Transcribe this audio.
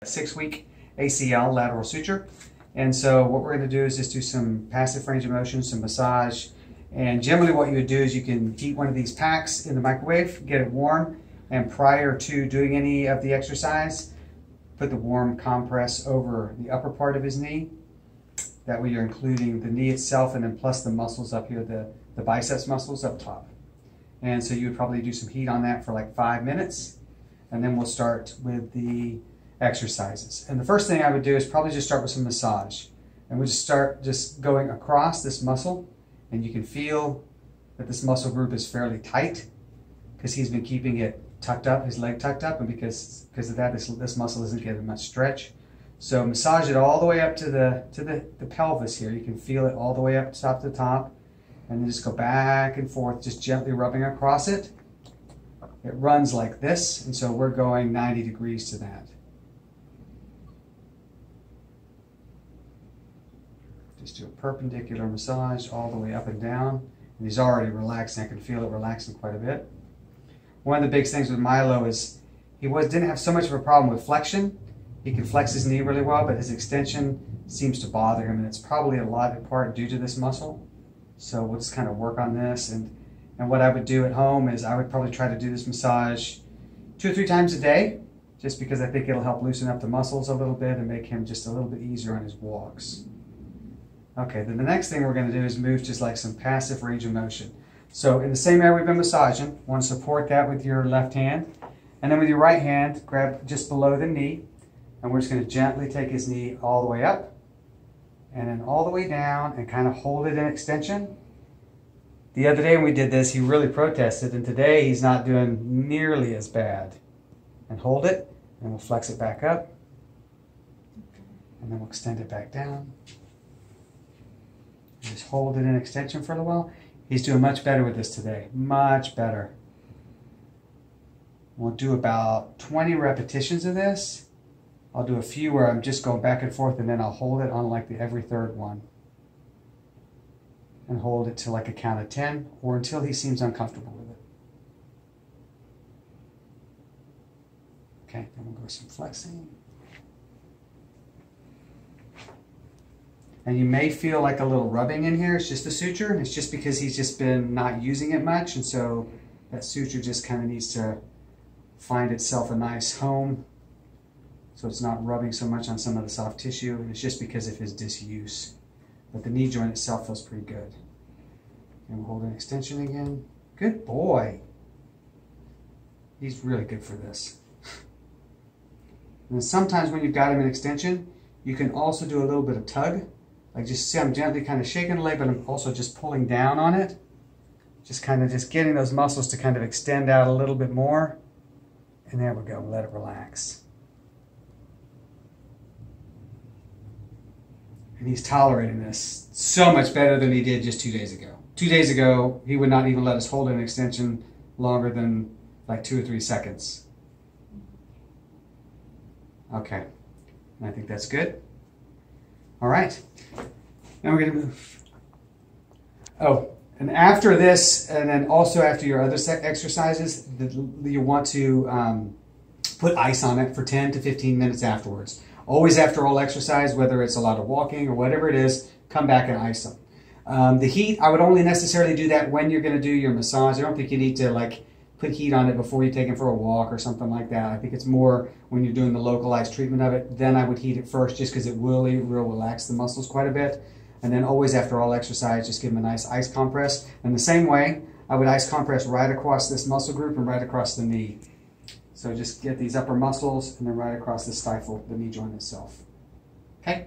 6-week ACL lateral suture. And so what we're going to do is just do some passive range of motion, some massage. And generally what you would do is you can heat one of these packs in the microwave, get it warm, and prior to doing any of the exercise, put the warm compress over the upper part of his knee. That way you're including the knee itself and then plus the muscles up here, the biceps muscles up top. And so you would probably do some heat on that for like 5 minutes. And then we'll start with the exercises. And the first thing I would do is probably just start with some massage. And we'll just start just going across this muscle. And you can feel that this muscle group is fairly tight because he's been keeping it tucked up, his leg tucked up, and because of that, this muscle isn't getting much stretch. So massage it all the way up to the pelvis here. You can feel it all the way up top to top. And then just go back and forth, just gently rubbing across it. It runs like this, and so we're going 90 degrees to that. Just do a perpendicular massage all the way up and down. And he's already relaxing. I can feel it relaxing quite a bit. One of the big things with Milo is he didn't have so much of a problem with flexion. He can flex his knee really well, but his extension seems to bother him, and it's probably a lot in part due to this muscle. So we'll just kind of work on this. And what I would do at home is I would probably try to do this massage 2 or 3 times a day, just because I think it'll help loosen up the muscles a little bit and make him just a little bit easier on his walks. Okay, then the next thing we're going to do is move just like some passive range of motion. So in the same area we've been massaging, want to support that with your left hand. And then with your right hand, grab just below the knee. And we're just going to gently take his knee all the way up. And then all the way down and kind of hold it in extension. The other day when we did this, he really protested. And today he's not doing nearly as bad. And hold it. And we'll flex it back up. And then we'll extend it back down. Just hold it in extension for a little while. He's doing much better with this today. Much better. We'll do about 20 repetitions of this. I'll do a few where I'm just going back and forth, and then I'll hold it on like every third one. And hold it to like a count of 10 or until he seems uncomfortable with it. Okay, then we'll go some flexing. And you may feel like a little rubbing in here. It's just the suture. And it's just because he's just been not using it much. And so that suture just kind of needs to find itself a nice home. So it's not rubbing so much on some of the soft tissue. And it's just because of his disuse. But the knee joint itself feels pretty good. And we'll hold an extension again. Good boy. He's really good for this. And then sometimes when you've got him in extension, you can also do a little bit of tug. Like just see I'm gently kind of shaking the leg, but I'm also just pulling down on it. Just kind of just getting those muscles to kind of extend out a little bit more. And there we go, let it relax. And he's tolerating this so much better than he did just 2 days ago. 2 days ago, he would not even let us hold an extension longer than like 2 or 3 seconds. Okay, and I think that's good. All right, now we're going to move. Oh, and after this, and then also after your other exercises, you want to put ice on it for 10 to 15 minutes afterwards. Always after all exercise, whether it's a lot of walking or whatever it is, come back and ice them. The heat, I would only necessarily do that when you're going to do your massage. I don't think you need to like put heat on it before you take him for a walk or something like that. I think it's more when you're doing the localized treatment of it, then I would heat it first just because it will relax the muscles quite a bit. And then always after all exercise, just give him a nice ice compress. And the same way, I would ice compress right across this muscle group and right across the knee. So just get these upper muscles and then right across the stifle, the knee joint itself. Okay?